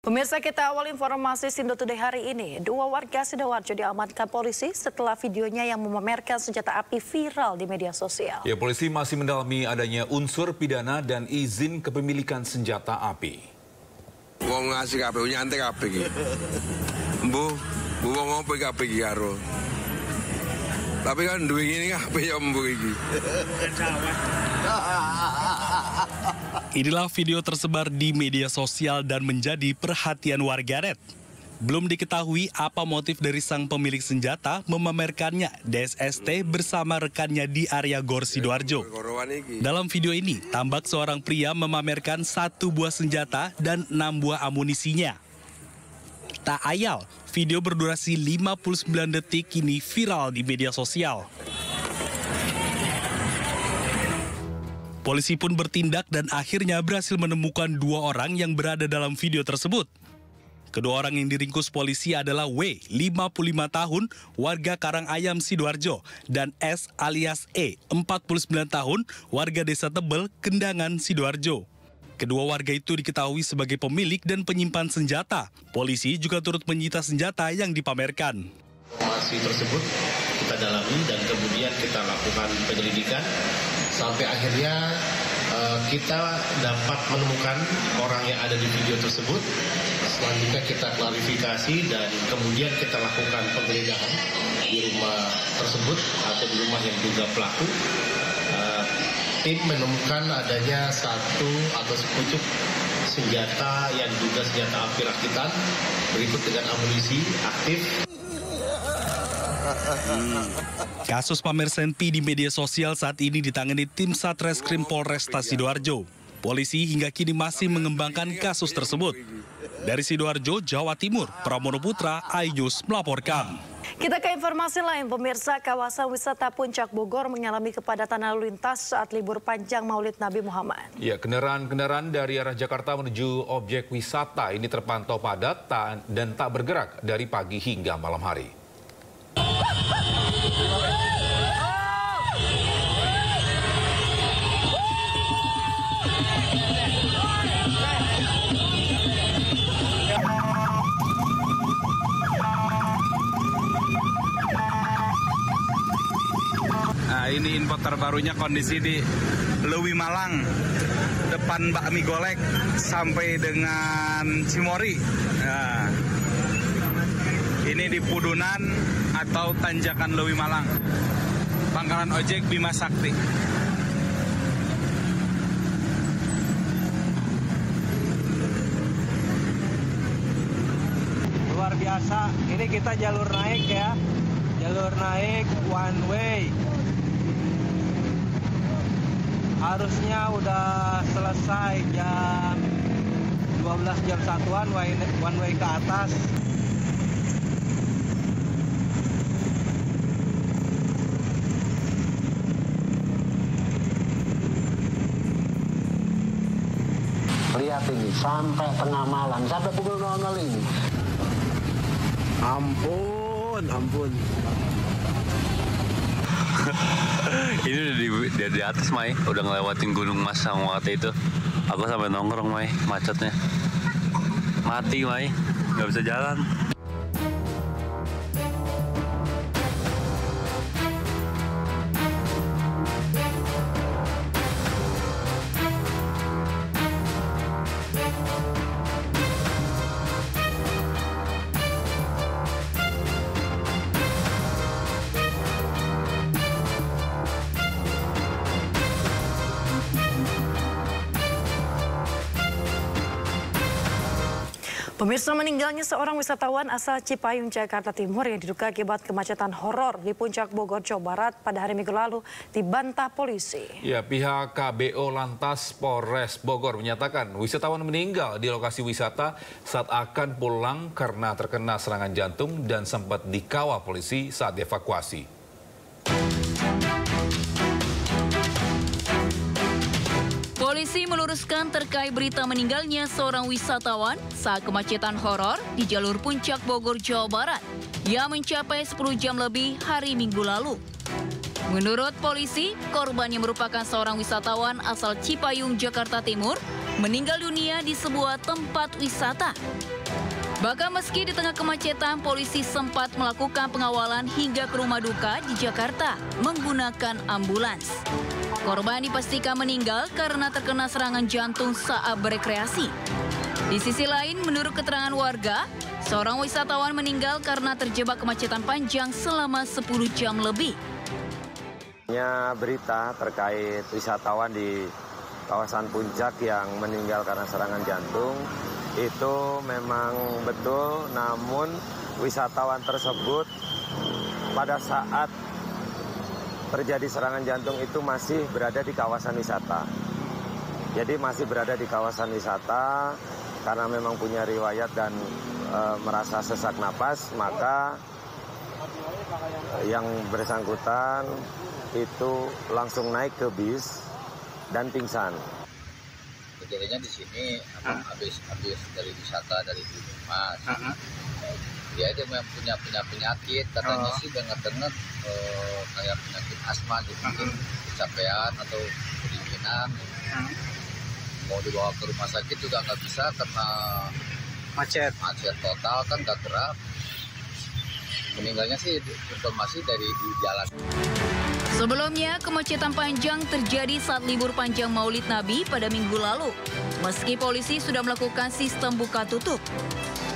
Pemirsa, kita awal informasi Sindo Today hari ini. Dua warga Sidoarjo diamankan polisi setelah videonya yang memamerkan senjata api viral di media sosial. Ya, polisi masih mendalami adanya unsur pidana dan izin kepemilikan senjata api. Wong ngasih kabeh nyantai kabeh iki. Mbuh wong ngopo kabeh iki karo. Tapi kan duwe ngene kabeh ya mbuh iki. Inilah video tersebar di media sosial dan menjadi perhatian warganet. Belum diketahui apa motif dari sang pemilik senjata memamerkannya DSST bersama rekannya di area Gor Sidoarjo. Dalam video ini, tampak seorang pria memamerkan 1 buah senjata dan 6 buah amunisinya. Tak ayal, video berdurasi 59 detik kini viral di media sosial. Polisi pun bertindak dan akhirnya berhasil menemukan 2 orang yang berada dalam video tersebut. Kedua orang yang diringkus polisi adalah W, 55 tahun, warga Karangayam Sidoarjo, dan S alias E, 49 tahun, warga Desa Tebel, Kendangan, Sidoarjo. Kedua warga itu diketahui sebagai pemilik dan penyimpan senjata. Polisi juga turut menyita senjata yang dipamerkan. Informasi tersebut kita dalami dan kemudian kita lakukan penyelidikan sampai akhirnya kita dapat menemukan orang yang ada di video tersebut. Selanjutnya kita klarifikasi dan kemudian kita lakukan penggeledahan di rumah tersebut atau di rumah yang juga pelaku. Tim menemukan adanya 1 atau sepucuk senjata yang juga senjata api rakitan berikut dengan amunisi aktif. Kasus pamer senpi di media sosial saat ini ditangani tim Satreskrim Polresta Sidoarjo. Polisi hingga kini masih mengembangkan kasus tersebut. Dari Sidoarjo, Jawa Timur, Pramono Putra, iNews melaporkan. Kita ke informasi lain, pemirsa. Kawasan wisata Puncak Bogor mengalami kepadatan lalu lintas saat libur panjang Maulid Nabi Muhammad. Ya, kendaraan-kendaraan dari arah Jakarta menuju objek wisata ini terpantau padat dan tak bergerak dari pagi hingga malam hari. Nah, ini info terbarunya kondisi di Lewi Malang, depan Bakmi Golek sampai dengan Cimori. Nah, ini di Pudunan atau Tanjakan Lewi Malang, pangkalan ojek Bima Sakti. Luar biasa, ini kita jalur naik ya, jalur naik one way. Harusnya udah selesai jam 12 jam 1-an one way ke atas. Lihat ini, sampai tengah malam, sampai pukul 00 ini. Ampun. Ini udah di atas, Mai. Udah ngelewatin Gunung Mas sama waktu itu. Aku sampai nongkrong, Mai, macetnya. Mati, Mai. Nggak bisa jalan. Pemirsa, meninggalnya seorang wisatawan asal Cipayung, Jakarta Timur yang diduga akibat kemacetan horor di Puncak Bogor, Jawa Barat pada hari Minggu lalu dibantah polisi. Ya, pihak KBO Lantas Polres Bogor menyatakan wisatawan meninggal di lokasi wisata saat akan pulang karena terkena serangan jantung dan sempat dikawal polisi saat dievakuasi. Polisi meluruskan terkait berita meninggalnya seorang wisatawan saat kemacetan horor di jalur Puncak Bogor, Jawa Barat yang mencapai 10 jam lebih hari Minggu lalu. Menurut polisi, korban yang merupakan seorang wisatawan asal Cipayung, Jakarta Timur meninggal dunia di sebuah tempat wisata. Bahkan meski di tengah kemacetan, polisi sempat melakukan pengawalan hingga ke rumah duka di Jakarta menggunakan ambulans. Korban dipastikan meninggal karena terkena serangan jantung saat berekreasi. Di sisi lain, menurut keterangan warga, seorang wisatawan meninggal karena terjebak kemacetan panjang selama 10 jam lebih. Berita terkait wisatawan di kawasan Puncak yang meninggal karena serangan jantung itu memang betul, namun wisatawan tersebut pada saat terjadi serangan jantung itu masih berada di kawasan wisata. Jadi masih berada di kawasan wisata karena memang punya riwayat dan merasa sesak napas, maka yang bersangkutan itu langsung naik ke bis dan pingsan. Kejadiannya di sini habis dari wisata dari Gunung Mas. Dia itu memang punya penyakit, katanya sih dengar kayak penyakit asma gitu, mungkin kecapean atau kedinginan. Mau dibawa ke rumah sakit juga nggak bisa karena macet total kan, nggak gerak. Meninggalnya sih informasi dari di jalan. Sebelumnya, kemacetan panjang terjadi saat libur panjang Maulid Nabi pada minggu lalu. Meski polisi sudah melakukan sistem buka tutup,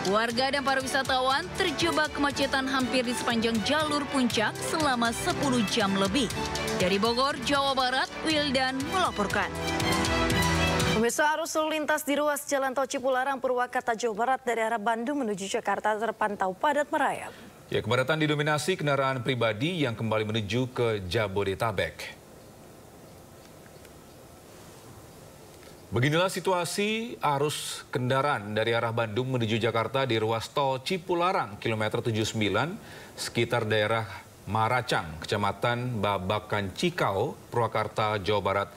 warga dan para wisatawan terjebak kemacetan hampir di sepanjang jalur Puncak selama 10 jam lebih. Dari Bogor, Jawa Barat, Wildan melaporkan. Pemirsa, arus lalu lintas di ruas Jalan Tol Cipularang, Purwakarta, Jawa Barat dari arah Bandung menuju Jakarta terpantau padat merayap. Ya, kepadatan didominasi kendaraan pribadi yang kembali menuju ke Jabodetabek. Beginilah situasi arus kendaraan dari arah Bandung menuju Jakarta di ruas tol Cipularang, kilometer 79, sekitar daerah Maracang, Kecamatan Babakan Cikau, Purwakarta, Jawa Barat,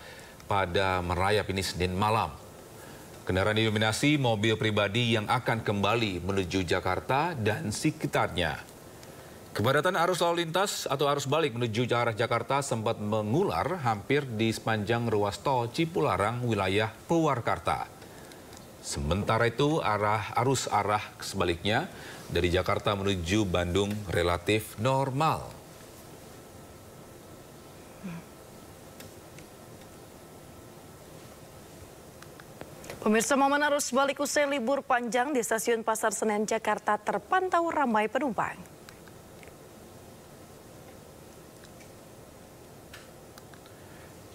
pada merayap ini Senin malam. Kendaraan didominasi mobil pribadi yang akan kembali menuju Jakarta dan sekitarnya. Kepadatan arus lalu lintas atau arus balik menuju arah Jakarta sempat mengular hampir di sepanjang ruas tol Cipularang wilayah Purwakarta. Sementara itu arus arah sebaliknya dari Jakarta menuju Bandung relatif normal. Pemirsa, momen arus balik usai libur panjang di stasiun Pasar Senen Jakarta terpantau ramai penumpang.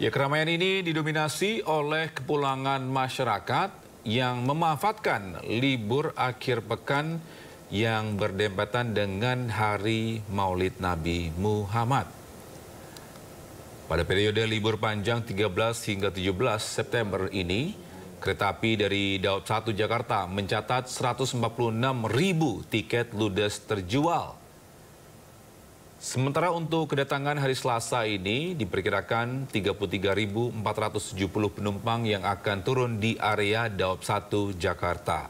Ya, keramaian ini didominasi oleh kepulangan masyarakat yang memanfaatkan libur akhir pekan yang berdempatan dengan Hari Maulid Nabi Muhammad. Pada periode libur panjang 13 hingga 17 September ini, kereta api dari Daob 1 Jakarta mencatat 146.000 tiket ludes terjual. Sementara untuk kedatangan hari Selasa ini diperkirakan 33.470 penumpang yang akan turun di area Daob 1 Jakarta.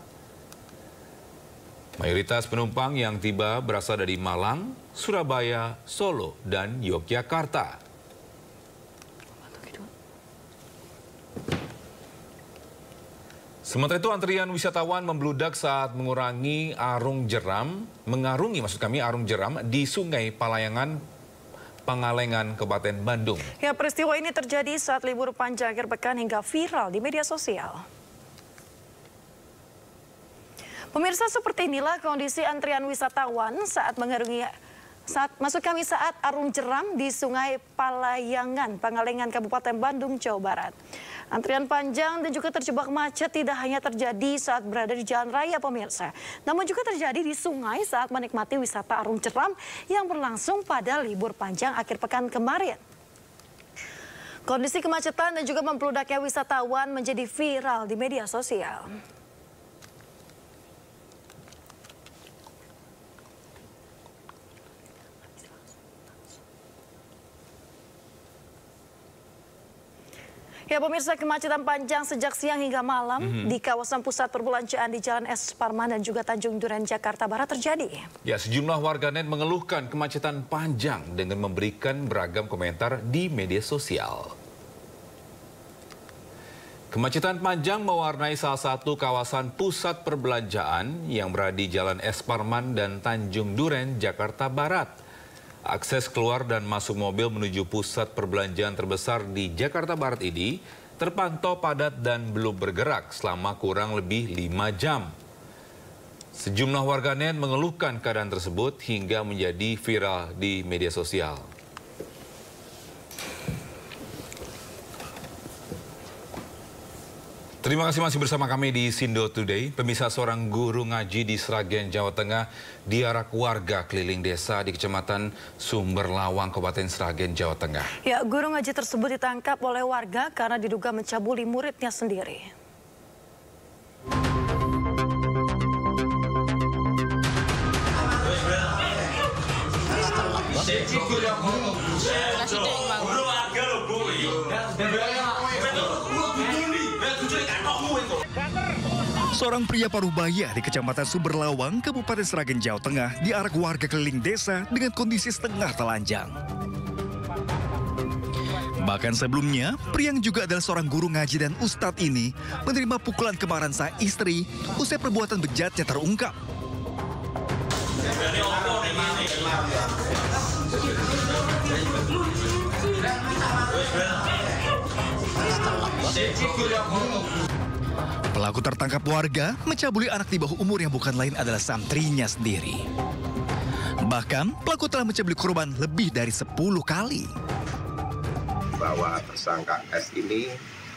Mayoritas penumpang yang tiba berasal dari Malang, Surabaya, Solo, dan Yogyakarta. Sementara itu antrian wisatawan membludak saat mengarungi arung jeram di Sungai Palayangan, Pangalengan, Kabupaten Bandung. Ya, peristiwa ini terjadi saat libur panjang akhir pekan hingga viral di media sosial. Pemirsa, seperti inilah kondisi antrian wisatawan saat arung jeram di Sungai Palayangan, Pangalengan, Kabupaten Bandung, Jawa Barat. Antrian panjang dan juga terjebak macet tidak hanya terjadi saat berada di jalan raya, pemirsa, namun juga terjadi di sungai saat menikmati wisata arung jeram yang berlangsung pada libur panjang akhir pekan kemarin. Kondisi kemacetan dan juga membludaknya wisatawan menjadi viral di media sosial. Ya, pemirsa, kemacetan panjang sejak siang hingga malam di kawasan pusat perbelanjaan di Jalan S. Parman dan juga Tanjung Duren, Jakarta Barat terjadi. Ya, sejumlah warganet mengeluhkan kemacetan panjang dengan memberikan beragam komentar di media sosial. Kemacetan panjang mewarnai salah satu kawasan pusat perbelanjaan yang berada di Jalan Es Parman dan Tanjung Duren, Jakarta Barat. Akses keluar dan masuk mobil menuju pusat perbelanjaan terbesar di Jakarta Barat ini terpantau padat dan belum bergerak selama kurang lebih 5 jam. Sejumlah warganet mengeluhkan keadaan tersebut hingga menjadi viral di media sosial. Terima kasih masih bersama kami di Sindo Today. Pemirsa, seorang guru ngaji di Sragen, Jawa Tengah diarak warga keliling desa di Kecamatan Sumberlawang, Kabupaten Sragen, Jawa Tengah. Ya, guru ngaji tersebut ditangkap oleh warga karena diduga mencabuli muridnya sendiri. Seorang pria paruh baya di Kecamatan Sumberlawang, Kabupaten Sragen, Jawa Tengah, diarak warga keliling desa dengan kondisi setengah telanjang. Bahkan sebelumnya, pria yang juga adalah seorang guru ngaji dan ustadz ini menerima pukulan kemarahan sang istri usai perbuatan bejatnya terungkap. Pelaku tertangkap warga mencabuli anak di bawah umur yang bukan lain adalah santrinya sendiri. Bahkan pelaku telah mencabuli korban lebih dari 10 kali. Bahwa tersangka S ini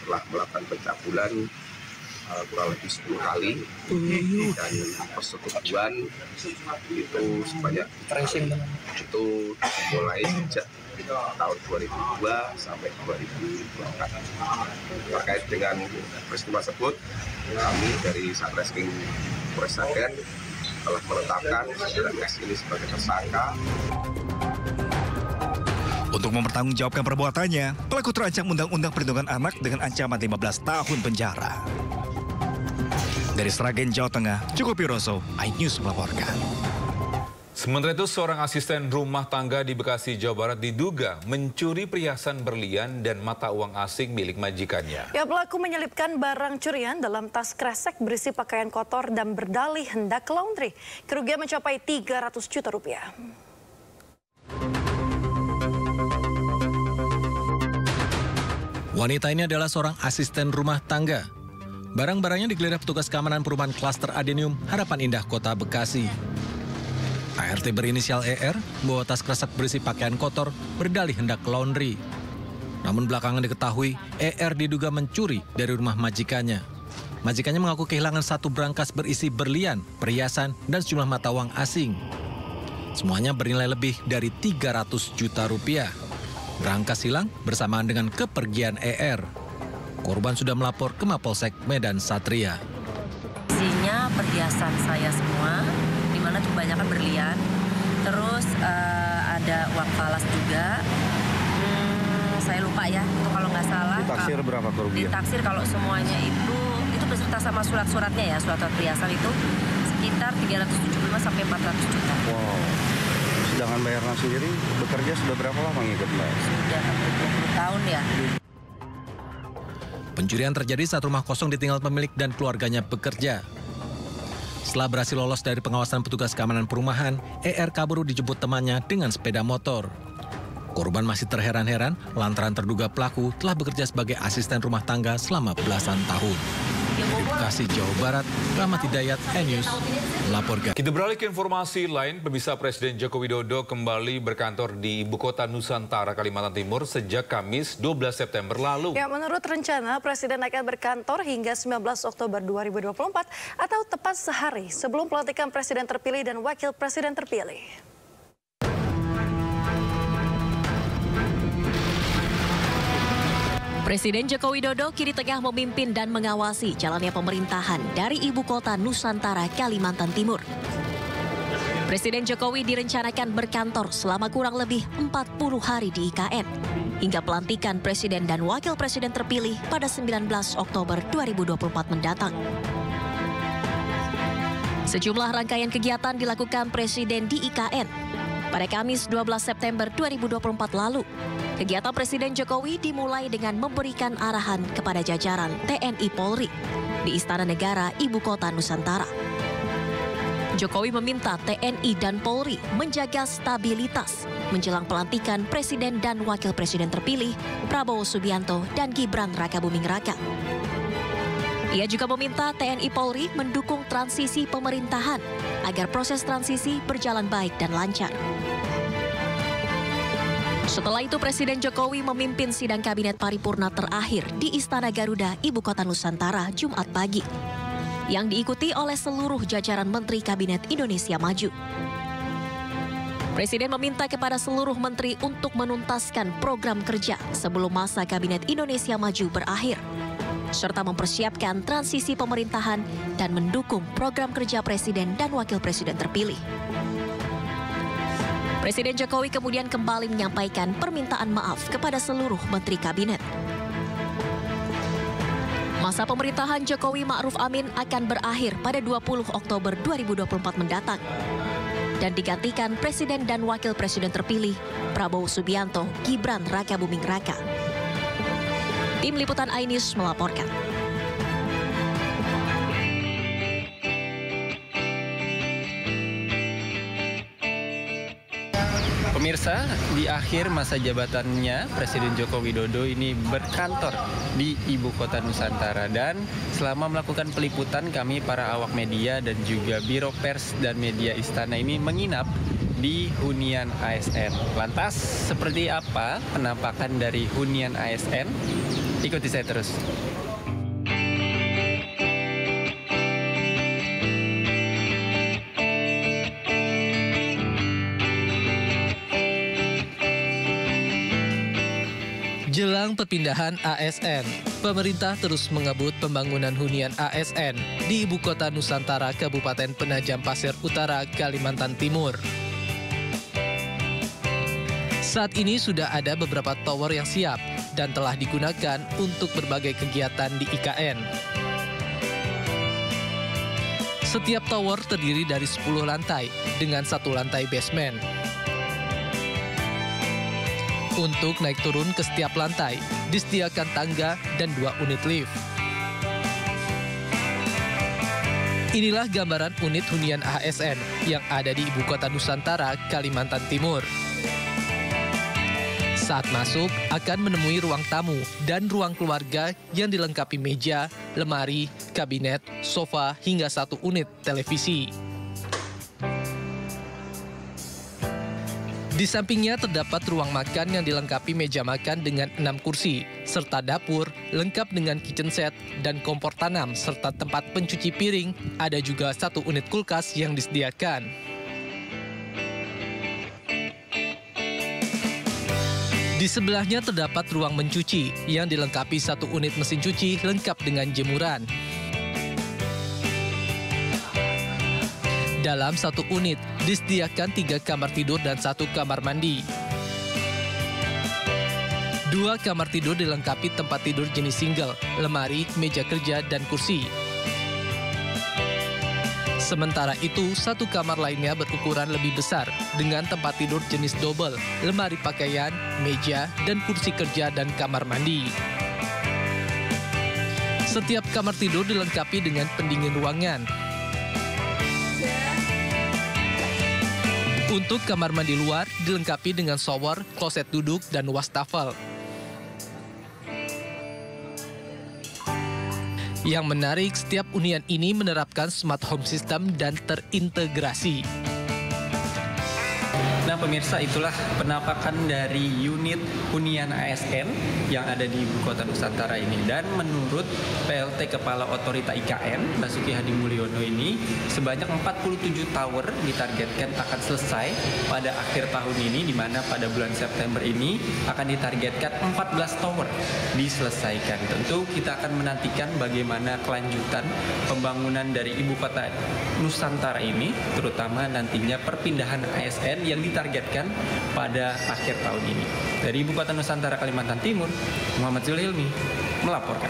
telah melakukan pencabulan kurang lebih 10 kali dan persetubuhan itu sebanyak itu dimulai sejak tahun 2002 sampai 2024. Terkait dengan peristiwa tersebut, kami dari Satreskrim Polres Sragen telah menetapkan saudara S ini sebagai tersangka. Untuk mempertanggungjawabkan perbuatannya, pelaku terancam Undang-Undang Perlindungan Anak dengan ancaman 15 tahun penjara. Dari Sragen, Jawa Tengah, Joko Piroso, iNews melaporkan. Sementara itu, seorang asisten rumah tangga di Bekasi, Jawa Barat diduga mencuri perhiasan berlian dan mata uang asing milik majikannya. Ya, pelaku menyelipkan barang curian dalam tas kresek berisi pakaian kotor dan berdalih hendak ke laundry. Kerugian mencapai 300 juta rupiah. Wanita ini adalah seorang asisten rumah tangga. Barang-barangnya digeledah petugas keamanan perumahan klaster Adenium, Harapan Indah, Kota Bekasi. ART berinisial ER membawa tas kresek berisi pakaian kotor berdalih hendak ke laundry. Namun belakangan diketahui ER diduga mencuri dari rumah majikannya. Majikannya mengaku kehilangan satu brankas berisi berlian, perhiasan, dan sejumlah mata uang asing. Semuanya bernilai lebih dari 300 juta rupiah. Brankas hilang bersamaan dengan kepergian ER. Korban sudah melapor ke Mapolsek Medan Satria. Isinya perhiasan saya semua, di mana kebanyakan berlian. Terus ada uang falas juga. Saya lupa ya, itu kalau nggak salah. Ditaksir berapa kerugian? Ditaksir kalau semuanya itu beserta sama surat-suratnya ya, surat perhiasan itu sekitar 375 sampai 400 juta. Wow. Sedangkan Mbak Erna sendiri bekerja sudah berapa lama ngikut Mbak? Sudah hampir 20 tahun ya. Pencurian terjadi saat rumah kosong ditinggal pemilik dan keluarganya bekerja. Setelah berhasil lolos dari pengawasan petugas keamanan perumahan, ER kabur dijemput temannya dengan sepeda motor. Korban masih terheran-heran lantaran terduga pelaku telah bekerja sebagai asisten rumah tangga selama belasan tahun. Di Bekasi, Jawa Barat, Rahmat Hidayat, iNews melaporkan. Kita beralih ke informasi lain. Pemirsa, Presiden Joko Widodo kembali berkantor di Ibu Kota Nusantara, Kalimantan Timur sejak Kamis 12 September lalu. Ya, menurut rencana, Presiden akan berkantor hingga 19 Oktober 2024 atau tepat sehari sebelum pelantikan Presiden terpilih dan Wakil Presiden terpilih. Presiden Joko Widodo kini tengah memimpin dan mengawasi jalannya pemerintahan dari Ibu Kota Nusantara, Kalimantan Timur. Presiden Jokowi direncanakan berkantor selama kurang lebih 40 hari di IKN, hingga pelantikan Presiden dan Wakil Presiden terpilih pada 19 Oktober 2024 mendatang. Sejumlah rangkaian kegiatan dilakukan Presiden di IKN. pada Kamis 12 September 2024 lalu. Kegiatan Presiden Jokowi dimulai dengan memberikan arahan kepada jajaran TNI Polri di Istana Negara, Ibu Kota Nusantara. Jokowi meminta TNI dan Polri menjaga stabilitas menjelang pelantikan Presiden dan Wakil Presiden terpilih Prabowo Subianto dan Gibran Rakabuming Raka. Ia juga meminta TNI Polri mendukung transisi pemerintahan agar proses transisi berjalan baik dan lancar. Setelah itu Presiden Jokowi memimpin sidang kabinet paripurna terakhir di Istana Garuda, Ibu Kota Nusantara, Jumat pagi, yang diikuti oleh seluruh jajaran Menteri Kabinet Indonesia Maju. Presiden meminta kepada seluruh menteri untuk menuntaskan program kerja sebelum masa Kabinet Indonesia Maju berakhir, serta mempersiapkan transisi pemerintahan dan mendukung program kerja Presiden dan Wakil Presiden terpilih. Presiden Jokowi kemudian kembali menyampaikan permintaan maaf kepada seluruh menteri kabinet. Masa pemerintahan Jokowi Ma'ruf Amin akan berakhir pada 20 Oktober 2024 mendatang dan digantikan Presiden dan Wakil Presiden terpilih Prabowo Subianto, Gibran Rakabuming Raka. Tim Liputan iNews melaporkan. Pemirsa, di akhir masa jabatannya Presiden Joko Widodo ini berkantor di Ibu Kota Nusantara, dan selama melakukan peliputan kami para awak media dan juga Biro Pers dan Media Istana ini menginap di hunian ASN. Lantas seperti apa penampakan dari hunian ASN? Ikuti saya terus. Jelang perpindahan ASN, pemerintah terus mengebut pembangunan hunian ASN di Ibu Kota Nusantara, Kabupaten Penajam Pasir Utara, Kalimantan Timur. Saat ini sudah ada beberapa tower yang siap dan telah digunakan untuk berbagai kegiatan di IKN. Setiap tower terdiri dari 10 lantai dengan 1 lantai basement. Untuk naik turun ke setiap lantai, disediakan tangga dan 2 unit lift. Inilah gambaran unit hunian ASN yang ada di Ibu Kota Nusantara, Kalimantan Timur. Saat masuk, akan menemui ruang tamu dan ruang keluarga yang dilengkapi meja, lemari, kabinet, sofa, hingga 1 unit televisi. Di sampingnya terdapat ruang makan yang dilengkapi meja makan dengan 6 kursi, serta dapur lengkap dengan kitchen set dan kompor tanam, serta tempat pencuci piring. Ada juga 1 unit kulkas yang disediakan. Di sebelahnya terdapat ruang mencuci yang dilengkapi 1 unit mesin cuci lengkap dengan jemuran. Dalam 1 unit disediakan 3 kamar tidur dan 1 kamar mandi. 2 kamar tidur dilengkapi tempat tidur jenis single, lemari, meja kerja, dan kursi. Sementara itu, 1 kamar lainnya berukuran lebih besar dengan tempat tidur jenis double, lemari pakaian, meja, dan kursi kerja dan kamar mandi. Setiap kamar tidur dilengkapi dengan pendingin ruangan. Untuk kamar mandi luar dilengkapi dengan shower, kloset duduk, dan wastafel. Yang menarik, setiap hunian ini menerapkan smart home system dan terintegrasi. Nah pemirsa, itulah penampakan dari unit hunian ASN yang ada di Ibu Kota Nusantara ini. Dan menurut PLT Kepala Otorita IKN, Basuki Hadi Mulyono ini, sebanyak 47 tower ditargetkan akan selesai pada akhir tahun ini, di mana pada bulan September ini akan ditargetkan 14 tower diselesaikan. Tentu kita akan menantikan bagaimana kelanjutan pembangunan dari Ibu Kota Nusantara ini, terutama nantinya perpindahan ASN yang ditargetkan pada akhir tahun ini. Dari Ibu Kota Nusantara, Kalimantan Timur, Muhammad Zulhilmi melaporkan.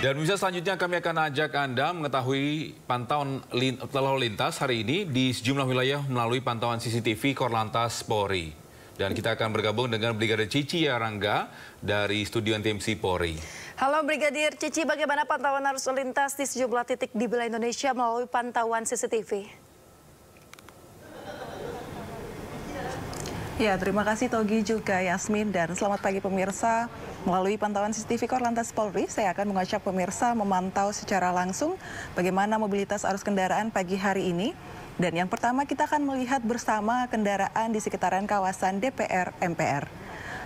Dan bisa selanjutnya kami akan ajak Anda mengetahui pantauan lalu lintas hari ini di sejumlah wilayah melalui pantauan CCTV Korlantas Polri. Dan kita akan bergabung dengan Brigadir Cici Yarangga dari Studio NTMC Polri. Halo Brigadir Cici, bagaimana pantauan arus lalu lintas di sejumlah titik di wilayah Indonesia melalui pantauan CCTV? Ya, terima kasih Togi juga Yasmin dan selamat pagi pemirsa. Melalui pantauan CCTV Korlantas Polri, saya akan mengajak pemirsa memantau secara langsung bagaimana mobilitas arus kendaraan pagi hari ini. Dan yang pertama kita akan melihat bersama kendaraan di sekitaran kawasan DPR MPR.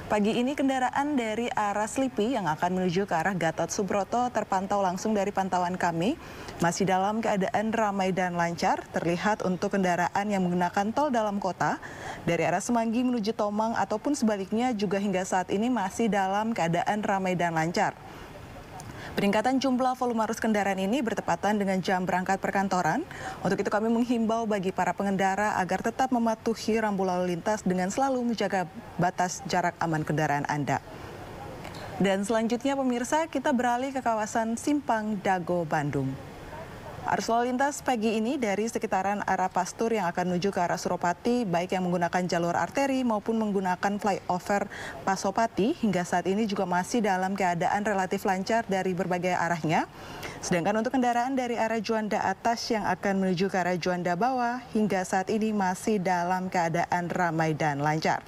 Pagi ini kendaraan dari arah Slipi yang akan menuju ke arah Gatot Subroto terpantau langsung dari pantauan kami. Masih dalam keadaan ramai dan lancar, terlihat untuk kendaraan yang menggunakan tol dalam kota. Dari arah Semanggi menuju Tomang ataupun sebaliknya juga hingga saat ini masih dalam keadaan ramai dan lancar. Peningkatan jumlah volume arus kendaraan ini bertepatan dengan jam berangkat perkantoran. Untuk itu kami menghimbau bagi para pengendara agar tetap mematuhi rambu lalu lintas dengan selalu menjaga batas jarak aman kendaraan Anda. Dan selanjutnya pemirsa, kita beralih ke kawasan Simpang Dago, Bandung. Arus lalu lintas pagi ini dari sekitaran arah Pastur yang akan menuju ke arah Suropati, baik yang menggunakan jalur arteri maupun menggunakan flyover Pasopati, hingga saat ini juga masih dalam keadaan relatif lancar dari berbagai arahnya. Sedangkan untuk kendaraan dari arah Juanda atas yang akan menuju ke arah Juanda bawah, hingga saat ini masih dalam keadaan ramai dan lancar.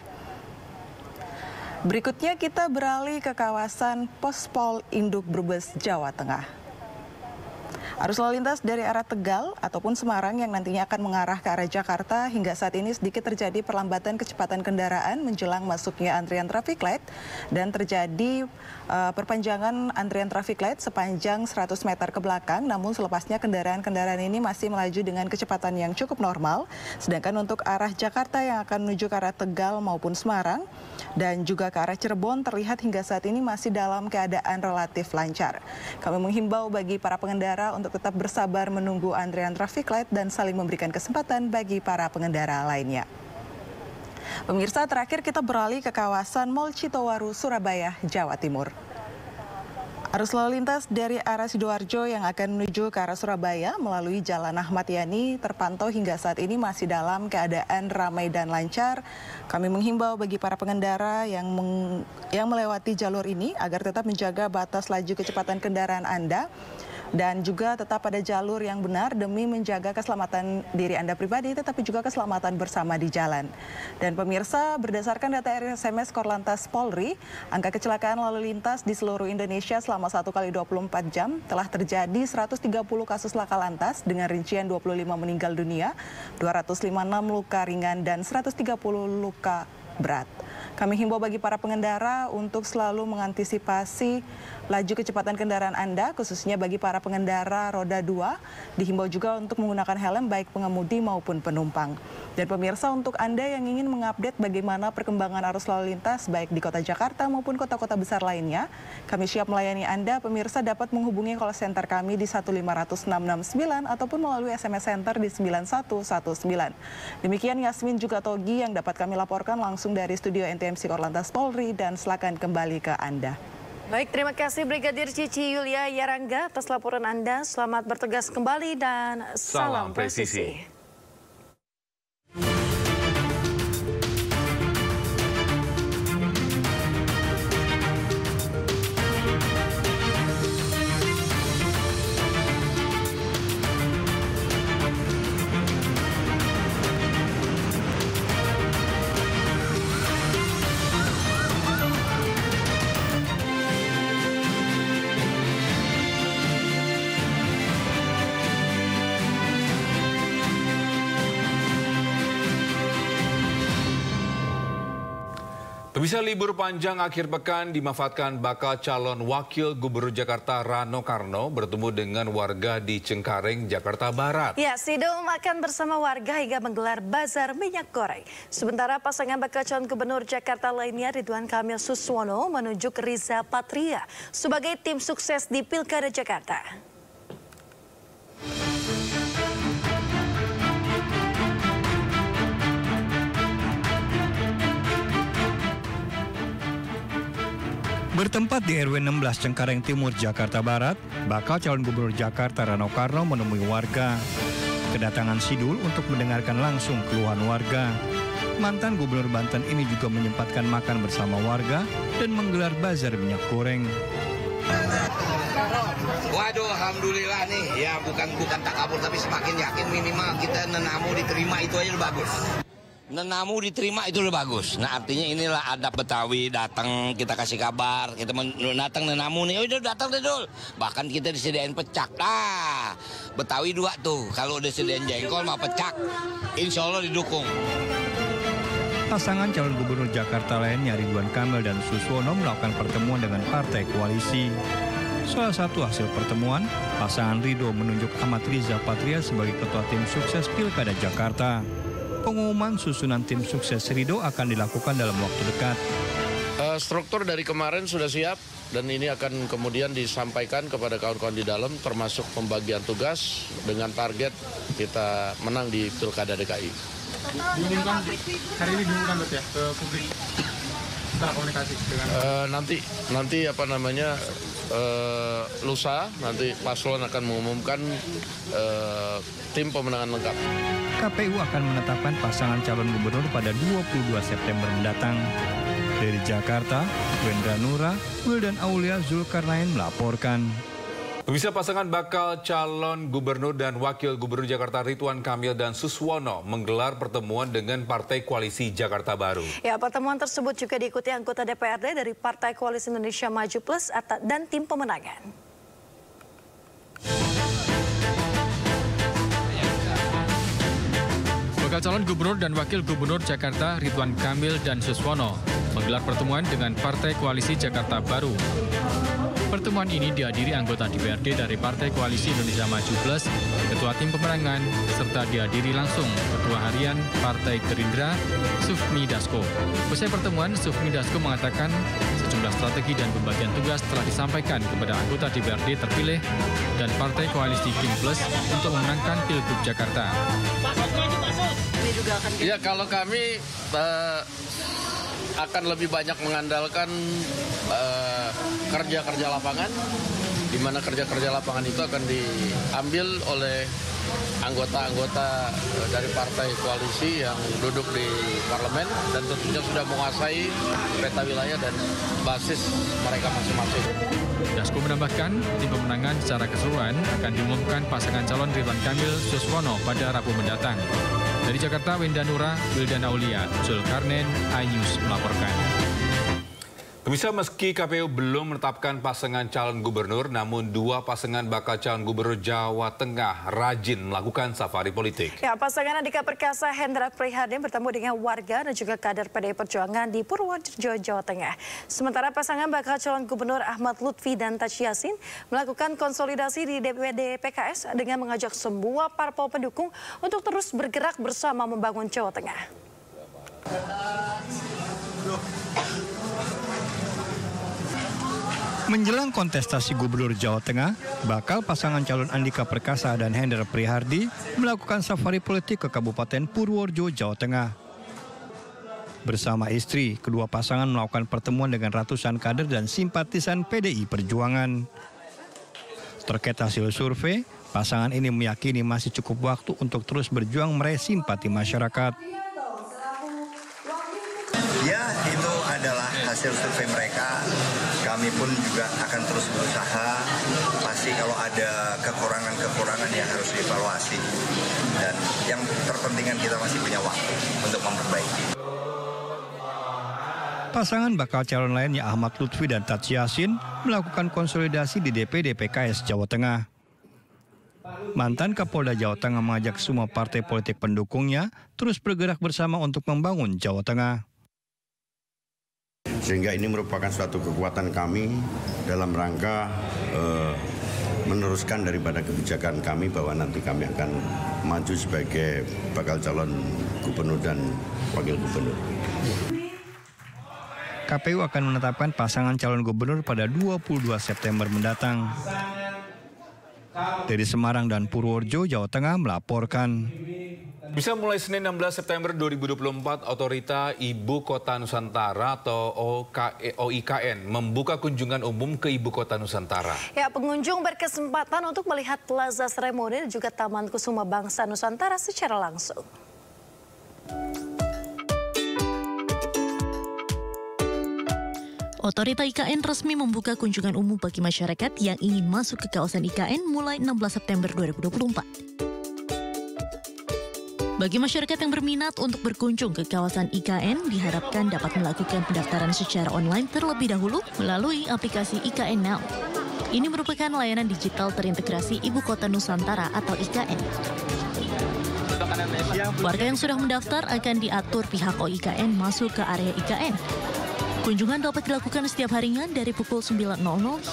Berikutnya kita beralih ke kawasan Pospol Induk Brebes, Jawa Tengah. Arus lalu lintas dari arah Tegal ataupun Semarang yang nantinya akan mengarah ke arah Jakarta hingga saat ini sedikit terjadi perlambatan kecepatan kendaraan menjelang masuknya antrian traffic light dan terjadi perpanjangan antrian traffic light sepanjang 100 meter ke belakang. Namun selepasnya kendaraan-kendaraan ini masih melaju dengan kecepatan yang cukup normal. Sedangkan untuk arah Jakarta yang akan menuju ke arah Tegal maupun Semarang dan juga ke arah Cirebon terlihat hingga saat ini masih dalam keadaan relatif lancar. Kami menghimbau bagi para pengendara untuk tetap bersabar menunggu antrian traffic light dan saling memberikan kesempatan bagi para pengendara lainnya. Pemirsa, terakhir kita beralih ke kawasan Mall Citowaru, Surabaya, Jawa Timur. Arus lalu lintas dari arah Sidoarjo yang akan menuju ke arah Surabaya melalui Jalan Ahmad Yani terpantau hingga saat ini masih dalam keadaan ramai dan lancar. Kami menghimbau bagi para pengendara yang melewati jalur ini agar tetap menjaga batas laju kecepatan kendaraan Anda dan juga tetap pada jalur yang benar demi menjaga keselamatan diri Anda pribadi tetapi juga keselamatan bersama di jalan. Dan pemirsa, berdasarkan data RSMS Korlantas Polri, angka kecelakaan lalu lintas di seluruh Indonesia selama 1 kali 24 jam telah terjadi 130 kasus laka lantas dengan rincian 25 meninggal dunia, 256 luka ringan dan 130 luka berat. Kami himbau bagi para pengendara untuk selalu mengantisipasi laju kecepatan kendaraan Anda, khususnya bagi para pengendara roda 2. Dihimbau juga untuk menggunakan helm baik pengemudi maupun penumpang. Dan pemirsa, untuk Anda yang ingin mengupdate bagaimana perkembangan arus lalu lintas baik di kota Jakarta maupun kota-kota besar lainnya, kami siap melayani Anda. Pemirsa dapat menghubungi call center kami di 1500669 ataupun melalui SMS Center di 9119. Demikian Yasmin juga Togi yang dapat kami laporkan langsung dari Studio NTMC Korlantas Polri dan silakan kembali ke Anda. Baik, terima kasih Brigadir Cici Yulia Yarangga atas laporan Anda. Selamat bertugas kembali dan salam presisi. Pemirsa, libur panjang akhir pekan dimanfaatkan bakal calon wakil gubernur Jakarta Rano Karno bertemu dengan warga di Cengkareng, Jakarta Barat. Ya, Sido makan bersama warga hingga menggelar bazar minyak goreng. Sementara pasangan bakal calon gubernur Jakarta lainnya Ridwan Kamil Suswono menunjuk Riza Patria sebagai tim sukses di Pilkada Jakarta. Bertempat di RW 16 Cengkareng Timur, Jakarta Barat, bakal calon gubernur Jakarta Rano Karno menemui warga. Kedatangan Sidul untuk mendengarkan langsung keluhan warga. Mantan gubernur Banten ini juga menyempatkan makan bersama warga dan menggelar bazar minyak goreng. Waduh, alhamdulillah nih, ya bukan tak kabur tapi semakin yakin minimal kita nenamu diterima itu aja udah bagus. Nenamu diterima itu udah bagus. Nah artinya inilah adab Betawi, datang kita kasih kabar, kita datang nenamu nih, udah datang deh dul. Bahkan kita disediain pecak. Nah, Betawi 2 tuh, kalau udah disediain jengkol sama pecak, insya Allah didukung. Pasangan calon gubernur Jakarta lainnya Ridwan Kamil dan Suswono melakukan pertemuan dengan partai koalisi. Salah satu hasil pertemuan, pasangan Ridho menunjuk Ahmad Riza Patria sebagai ketua tim sukses Pilkada Jakarta. Pengumuman susunan tim sukses Ridho akan dilakukan dalam waktu dekat. Struktur dari kemarin sudah siap dan ini akan kemudian disampaikan kepada kawan-kawan di dalam, termasuk pembagian tugas dengan target kita menang di Pilkada DKI. Diumumkan hari ini berarti ya ke publik setelah komunikasi dengan nanti apa namanya lusa nanti paslon akan mengumumkan tim pemenangan lengkap. KPU akan menetapkan pasangan calon gubernur pada 22 September mendatang. Dari Jakarta, Wendra Nura, Wildan Aulia, Zulkarnain melaporkan. Pemirsa, pasangan bakal calon gubernur dan wakil gubernur Jakarta Ridwan Kamil dan Suswono menggelar pertemuan dengan Partai Koalisi Jakarta Baru. Ya, pertemuan tersebut juga diikuti anggota DPRD dari Partai Koalisi Indonesia Maju Plus dan tim pemenangan. Bakal calon gubernur dan wakil gubernur Jakarta Ridwan Kamil dan Suswono menggelar pertemuan dengan Partai Koalisi Jakarta Baru. Pertemuan ini dihadiri anggota DPRD dari Partai Koalisi Indonesia Maju Plus, Ketua Tim Pemenangan, serta dihadiri langsung Ketua Harian Partai Gerindra, Sufmi Dasko. Usai pertemuan, Sufmi Dasko mengatakan sejumlah strategi dan pembagian tugas telah disampaikan kepada anggota DPRD terpilih dan Partai Koalisi Kim Plus untuk memenangkan Pilgub Jakarta. Ya, kalau kami akan lebih banyak mengandalkan kerja-kerja lapangan, di mana kerja-kerja lapangan itu akan diambil oleh anggota-anggota dari partai koalisi yang duduk di parlemen dan tentunya sudah menguasai peta wilayah dan basis mereka masing-masing. Dasko menambahkan, tim pemenangan secara keseluruhan akan diumumkan pasangan calon Ridwan Kamil Suswono pada Rabu mendatang. Dari Jakarta, Wenda Nura, Wildan Aulia, Zulkarnain, iNews melaporkan. Pemirsa, meski KPU belum menetapkan pasangan calon gubernur, namun 2 pasangan bakal calon gubernur Jawa Tengah rajin melakukan safari politik. Ya, pasangan Andika Perkasa Hendra Prihadi bertemu dengan warga dan juga kader PDI Perjuangan di Purworejo, Jawa Tengah. Sementara pasangan bakal calon gubernur Ahmad Lutfi dan Taj Yassin melakukan konsolidasi di DPD PKS dengan mengajak semua parpol pendukung untuk terus bergerak bersama membangun Jawa Tengah. Menjelang kontestasi Gubernur Jawa Tengah, bakal pasangan calon Andika Perkasa dan Hendra Prihadi melakukan safari politik ke Kabupaten Purworejo, Jawa Tengah. Bersama istri, kedua pasangan melakukan pertemuan dengan ratusan kader dan simpatisan PDI Perjuangan. Terkait hasil survei, pasangan ini meyakini masih cukup waktu untuk terus berjuang meraih simpati masyarakat. Ya, itu adalah hasil survei mereka. Kami pun juga akan terus berusaha. Pasti kalau ada kekurangan-kekurangan yang harus dievaluasi. Dan yang terpenting kita masih punya waktu untuk memperbaiki. Pasangan bakal calon lainnya Ahmad Lutfi dan Taj Yassin melakukan konsolidasi di DPD PKS Jawa Tengah. Mantan Kapolda Jawa Tengah mengajak semua partai politik pendukungnya terus bergerak bersama untuk membangun Jawa Tengah. Sehingga ini merupakan suatu kekuatan kami dalam rangka meneruskan daripada kebijakan kami bahwa nanti kami akan maju sebagai bakal calon gubernur dan wakil gubernur. KPU akan menetapkan pasangan calon gubernur pada 22 September mendatang. Dari Semarang dan Purworejo, Jawa Tengah melaporkan. Bisa mulai Senin 16 September 2024, Otorita Ibu Kota Nusantara atau OIKN membuka kunjungan umum ke Ibu Kota Nusantara. Ya, pengunjung berkesempatan untuk melihat Plaza Seremoni dan juga Taman Kusuma Bangsa Nusantara secara langsung. Otorita IKN resmi membuka kunjungan umum bagi masyarakat yang ingin masuk ke kawasan IKN mulai 16 September 2024. Bagi masyarakat yang berminat untuk berkunjung ke kawasan IKN, diharapkan dapat melakukan pendaftaran secara online terlebih dahulu melalui aplikasi IKN Now. Ini merupakan layanan digital terintegrasi Ibu Kota Nusantara atau IKN. Warga yang sudah mendaftar akan diatur pihak OIKN masuk ke area IKN. Kunjungan dapat dilakukan setiap harinya dari pukul 9.00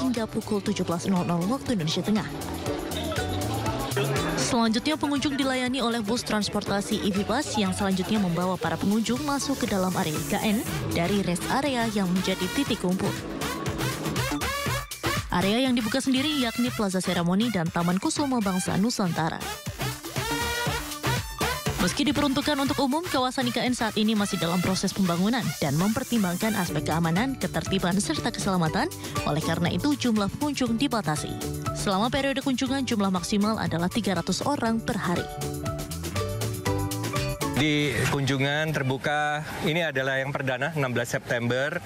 hingga pukul 17.00 waktu Indonesia Tengah. Selanjutnya pengunjung dilayani oleh bus transportasi EV Bus yang selanjutnya membawa para pengunjung masuk ke dalam area IKN dari rest area yang menjadi titik kumpul. Area yang dibuka sendiri yakni Plaza Seremoni dan Taman Kusuma Bangsa Nusantara. Meski diperuntukkan untuk umum, kawasan IKN saat ini masih dalam proses pembangunan dan mempertimbangkan aspek keamanan, ketertiban, serta keselamatan. Oleh karena itu, jumlah pengunjung dibatasi. Selama periode kunjungan, jumlah maksimal adalah 300 orang per hari. Di kunjungan terbuka ini adalah yang perdana 16 September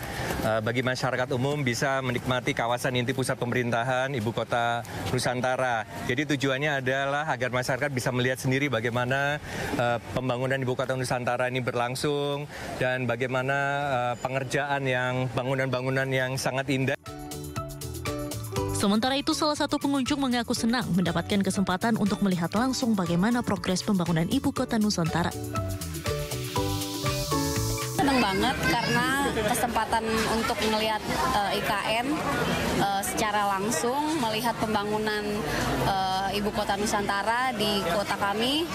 bagi masyarakat umum bisa menikmati kawasan inti pusat pemerintahan Ibu Kota Nusantara. Jadi tujuannya adalah agar masyarakat bisa melihat sendiri bagaimana pembangunan Ibu Kota Nusantara ini berlangsung dan bagaimana pengerjaan yang bangunan-bangunan yang sangat indah. Sementara itu, salah satu pengunjung mengaku senang mendapatkan kesempatan untuk melihat langsung bagaimana progres pembangunan Ibu Kota Nusantara. Senang banget karena kesempatan untuk melihat IKN secara langsung, melihat pembangunan Ibu Kota Nusantara di kota kami,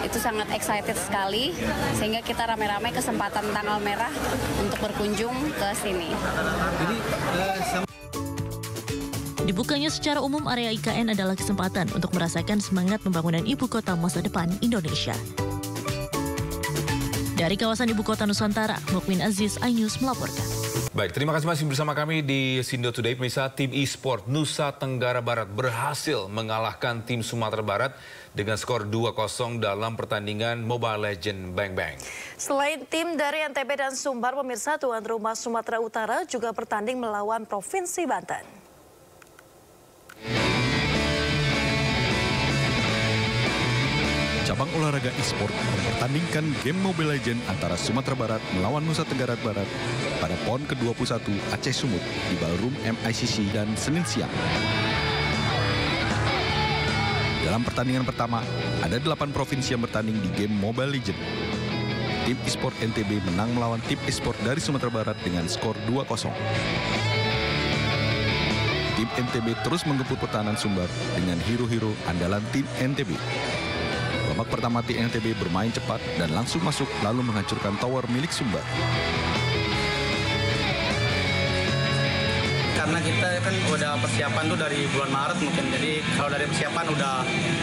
itu sangat excited sekali, sehingga kita rame-rame kesempatan tanggal merah untuk berkunjung ke sini. Dibukanya secara umum area IKN adalah kesempatan untuk merasakan semangat pembangunan ibu kota masa depan Indonesia. Dari kawasan Ibu Kota Nusantara, Mukmin Aziz, iNews melaporkan. Baik, terima kasih masih bersama kami di Sindo Today. Pemirsa, tim e-sport Nusa Tenggara Barat berhasil mengalahkan tim Sumatera Barat dengan skor 2-0 dalam pertandingan Mobile Legends Bang Bang. Selain tim dari NTB dan Sumbar, pemirsa, tuan rumah Sumatera Utara juga bertanding melawan Provinsi Banten. Cabang olahraga e-sport mempertandingkan game Mobile Legends antara Sumatera Barat melawan Nusa Tenggara Barat pada PON ke-21 Aceh Sumut di Ballroom MICC dan Senin siang. Dalam pertandingan pertama, ada 8 provinsi yang bertanding di game Mobile Legends. Tim e-sport NTB menang melawan tim e-sport dari Sumatera Barat dengan skor 2-0. Tim NTB terus menggempur pertahanan Sumbar dengan hero-hero andalan tim NTB. Babak pertama tim NTB bermain cepat dan langsung masuk lalu menghancurkan tower milik Sumbar. Karena kita kan udah persiapan tuh dari bulan Maret mungkin, jadi kalau dari persiapan udah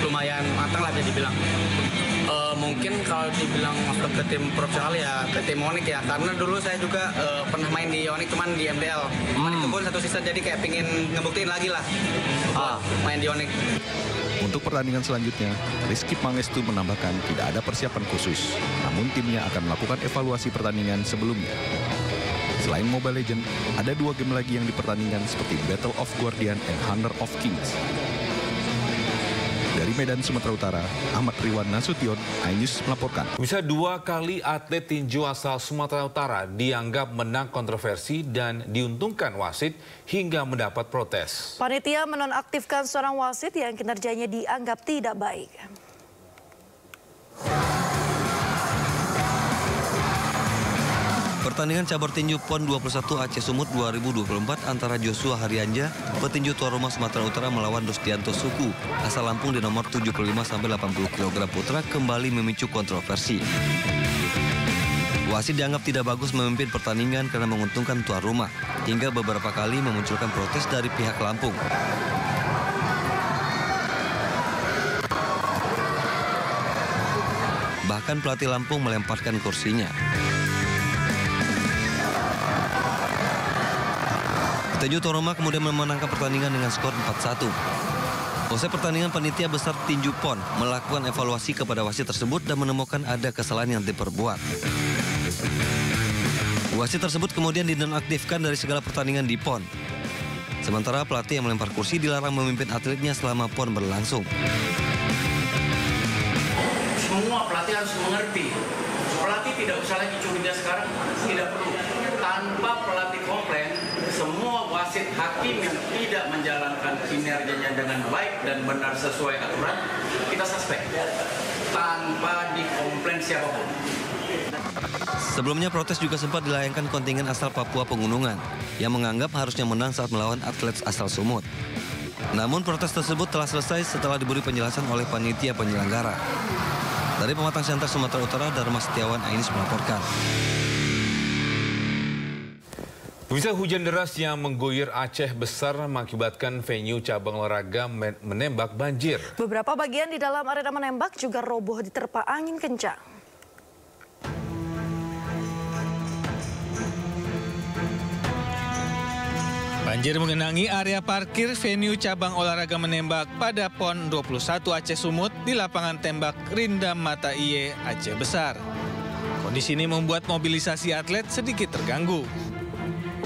lumayan matang lah bisa dibilang. Mungkin kalau dibilang masuk ke tim profesional ya ke tim Onyx ya, karena dulu saya juga pernah main di Onyx cuman di MDL. Itu pun satu season, jadi kayak pingin ngebuktiin lagi lah main di Onyx. Untuk pertandingan selanjutnya, Rizky Pangestu menambahkan tidak ada persiapan khusus, namun timnya akan melakukan evaluasi pertandingan sebelumnya. Selain Mobile Legends, ada 2 game lagi yang dipertandingkan seperti Battle of Guardian and Honor of Kings. Dari Medan, Sumatera Utara, Ahmad Riwan Nasution, iNews melaporkan. Bisa 2 kali atlet tinju asal Sumatera Utara dianggap menang kontroversi dan diuntungkan wasit hingga mendapat protes. Panitia menonaktifkan seorang wasit yang kinerjanya dianggap tidak baik. Pertandingan cabur tinju PON 21 Aceh Sumut 2024 antara Joshua Haryanja, petinju tuan rumah Sumatera Utara melawan Rustianto Suku, asal Lampung di nomor 75-80 kg putra kembali memicu kontroversi. Wasit dianggap tidak bagus memimpin pertandingan karena menguntungkan tuan rumah, hingga beberapa kali memunculkan protes dari pihak Lampung. Bahkan pelatih Lampung melemparkan kursinya. Petinju tuan rumah kemudian memenangkan pertandingan dengan skor 4-1. Usai pertandingan, panitia besar tinju PON melakukan evaluasi kepada wasit tersebut dan menemukan ada kesalahan yang diperbuat. Wasit tersebut kemudian dinonaktifkan dari segala pertandingan di PON. Sementara pelatih yang melempar kursi dilarang memimpin atletnya selama PON berlangsung. Semua pelatih harus mengerti. Pelatih tidak usah lagi curiga sekarang, tidak perlu. Tanpa pelatih komplain, semua wasit hakim yang tidak menjalankan kinerjanya dengan baik dan benar sesuai aturan, kita suspek. Tanpa dikomplain siapapun. Sebelumnya protes juga sempat dilayangkan kontingen asal Papua Pegunungan yang menganggap harusnya menang saat melawan atlet asal Sumut. Namun protes tersebut telah selesai setelah diberi penjelasan oleh panitia penyelenggara. Dari Pematang Siantar, Sumatera Utara, Dharma Setiawan Ainis melaporkan. Pemirsa, hujan deras yang mengguyur Aceh besar mengakibatkan venue cabang olahraga menembak banjir. Beberapa bagian di dalam arena menembak juga roboh diterpa angin kencang. Banjir mengenangi area parkir venue cabang olahraga menembak pada PON 21 Aceh Sumut di lapangan tembak Rindam Mata Iye, Aceh Besar. Kondisi ini membuat mobilisasi atlet sedikit terganggu.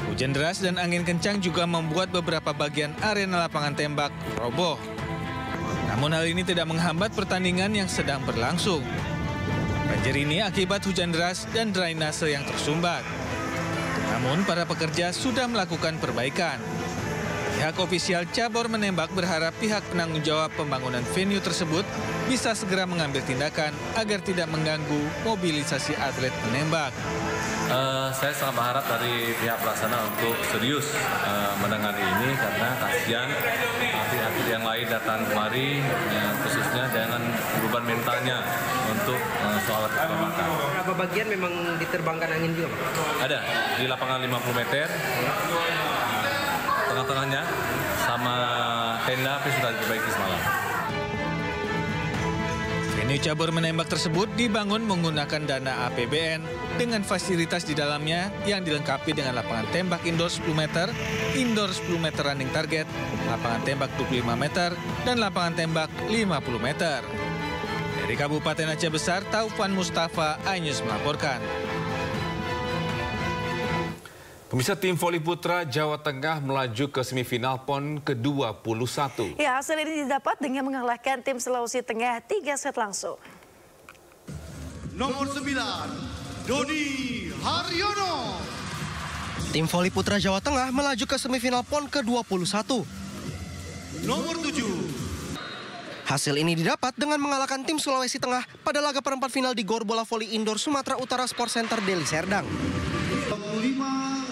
Hujan deras dan angin kencang juga membuat beberapa bagian arena lapangan tembak roboh. Namun hal ini tidak menghambat pertandingan yang sedang berlangsung. Banjir ini akibat hujan deras dan drainase yang tersumbat. Namun para pekerja sudah melakukan perbaikan. Pihak ofisial cabur menembak berharap pihak penanggung jawab pembangunan venue tersebut bisa segera mengambil tindakan agar tidak mengganggu mobilisasi atlet menembak. Saya sangat berharap dari pihak pelaksana untuk serius menangani ini karena kasihan atlet-atlet yang lain datang kemari, khususnya dengan beban mentalnya untuk soal keselamatan. Berapa bagian memang diterbangkan angin juga, Pak? Ada di lapangan 50 meter, tengah-tengahnya sama tenda tapi sudah diperbaiki semalam. Venue cabur menembak tersebut dibangun menggunakan dana APBN dengan fasilitas di dalamnya yang dilengkapi dengan lapangan tembak indoor 10 meter, indoor 10 meter running target, lapangan tembak 25 meter, dan lapangan tembak 50 meter. Dari Kabupaten Aceh Besar, Taufan Mustafa, iNews melaporkan. Pemirsa, tim voli putra Jawa Tengah melaju ke semifinal PON ke-21. Ya, hasil ini didapat dengan mengalahkan tim Sulawesi Tengah 3 set langsung. Nomor 9, Doni Haryono. Tim voli putra Jawa Tengah melaju ke semifinal PON ke-21. Nomor 7. Hasil ini didapat dengan mengalahkan tim Sulawesi Tengah pada laga perempat final di Gor Bola Voli Indoor Sumatera Utara Sport Center Deli Serdang.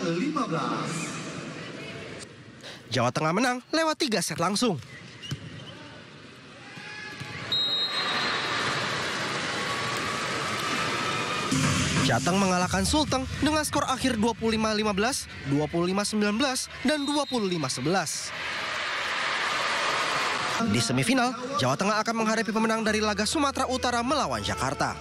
25-15. Jawa Tengah menang lewat 3 set langsung. Jateng mengalahkan Sulteng dengan skor akhir 25-15, 25-19, dan 25-11. Di semifinal, Jawa Tengah akan menghadapi pemenang dari laga Sumatera Utara melawan Jakarta.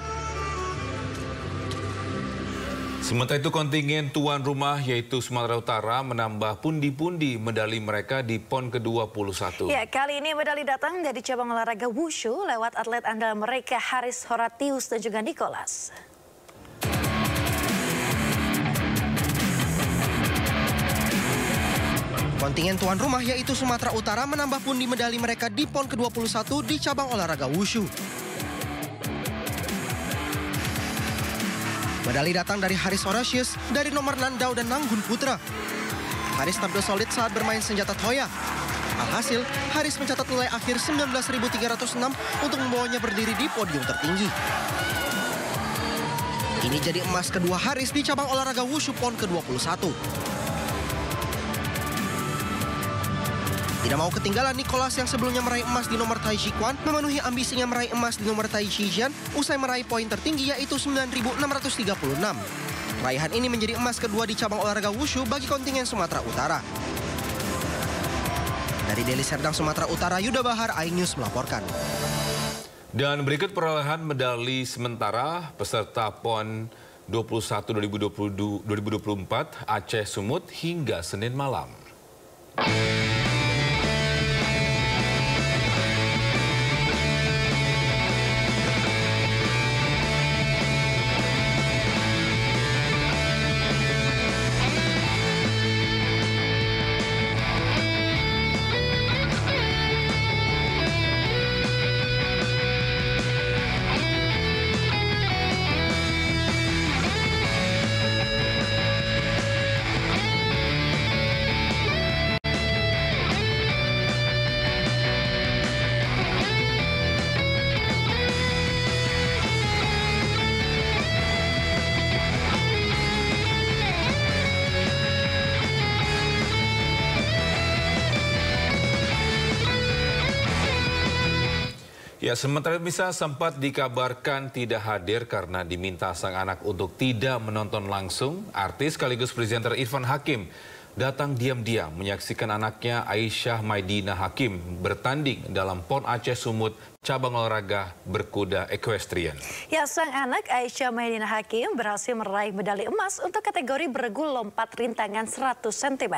Sementara itu, kontingen tuan rumah yaitu Sumatera Utara menambah pundi-pundi medali mereka di PON ke-21. Ya, kali ini medali datang dari cabang olahraga wushu lewat atlet andalan mereka Haris Horatius dan juga Nicholas. Kontingen tuan rumah yaitu Sumatera Utara menambah pundi medali mereka di PON ke-21 di cabang olahraga wushu. Medali datang dari Haris Horatius dari nomor Nandau dan Nanggun Putra. Haris tampil solid saat bermain senjata Thoya. Alhasil, Haris mencatat nilai akhir 19.306 untuk membawanya berdiri di podium tertinggi. Ini jadi emas kedua Haris di cabang olahraga wushu PON ke-21. Tidak mau ketinggalan, Nicholas yang sebelumnya meraih emas di nomor Tai Chi Chuan memenuhi ambisinya meraih emas di nomor Tai Chi Jian usai meraih poin tertinggi yaitu 9.636. Raihan ini menjadi emas kedua di cabang olahraga wushu bagi kontingen Sumatera Utara. Dari Deli Serdang, Sumatera Utara, Yuda Bahar, iNews melaporkan. Dan berikut perolehan medali sementara peserta PON 21 2024 Aceh Sumut hingga Senin malam. Ya, sementara bisa sempat dikabarkan tidak hadir karena diminta sang anak untuk tidak menonton langsung. Artis sekaligus presenter Irfan Hakim datang diam-diam menyaksikan anaknya Aisyah Maidina Hakim bertanding dalam PON Aceh Sumut cabang olahraga berkuda equestrian. Ya, sang anak Aisyah Maidina Hakim berhasil meraih medali emas untuk kategori bergu lompat rintangan 100 cm.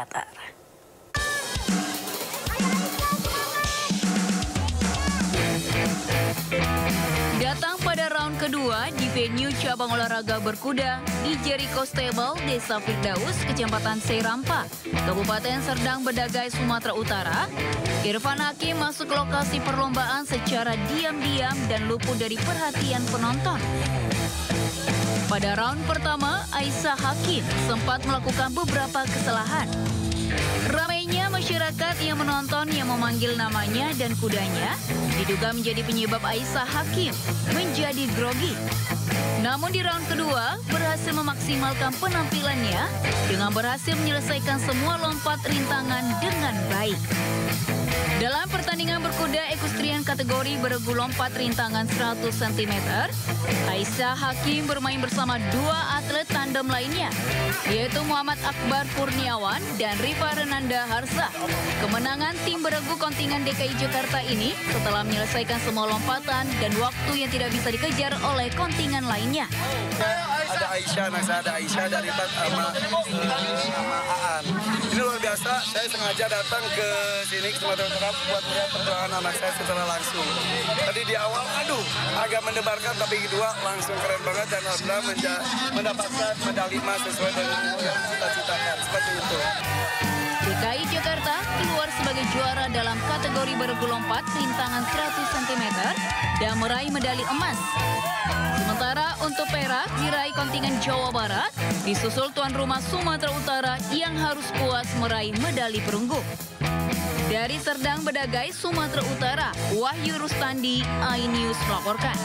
Datang pada round kedua di venue cabang olahraga berkuda di Jericho Stable, Desa Firdaus, Kecamatan Serampa, Kabupaten Serdang Bedagai, Sumatera Utara, Irfan Hakim masuk ke lokasi perlombaan secara diam-diam dan luput dari perhatian penonton. Pada round pertama, Aisyah Hakim sempat melakukan beberapa kesalahan. Ramainya masyarakat yang menonton yang memanggil namanya dan kudanya diduga menjadi penyebab Aisyah Hakim menjadi grogi. Namun di round kedua berhasil memaksimalkan penampilannya dengan berhasil menyelesaikan semua lompat rintangan dengan baik. Dalam pertandingan berkuda equestrian kategori bergu lompat rintangan 100 cm, Aisyah Hakim bermain bersama dua atlet tandem lainnya, yaitu Muhammad Akbar Kurniawan dan Rifa Renanda Harsa. Kemenangan tim bergu kontingen DKI Jakarta ini setelah menyelesaikan semua lompatan dan waktu yang tidak bisa dikejar oleh kontingen lainnya. Ada Aisyah, anak saya ada Aisyah dari Pat sama Aan. Ini luar biasa, saya sengaja datang ke sini ke Sumatera Utara buat melihat perjuangan anak saya secara langsung. Tadi di awal, agak mendebarkan, tapi kedua langsung keren banget dan alhamdulillah mendapatkan medali emas sesuai dengan yang cita-citakan. Seperti itu. DKI Jakarta keluar sebagai juara dalam kategori bergu lompat rintangan 100 cm dan meraih medali emas. Sementara untuk perak diraih kontingen Jawa Barat, disusul tuan rumah Sumatera Utara yang harus puas meraih medali perunggu. Dari Serdang Bedagai, Sumatera Utara, Wahyu Rustandi, iNews melaporkan.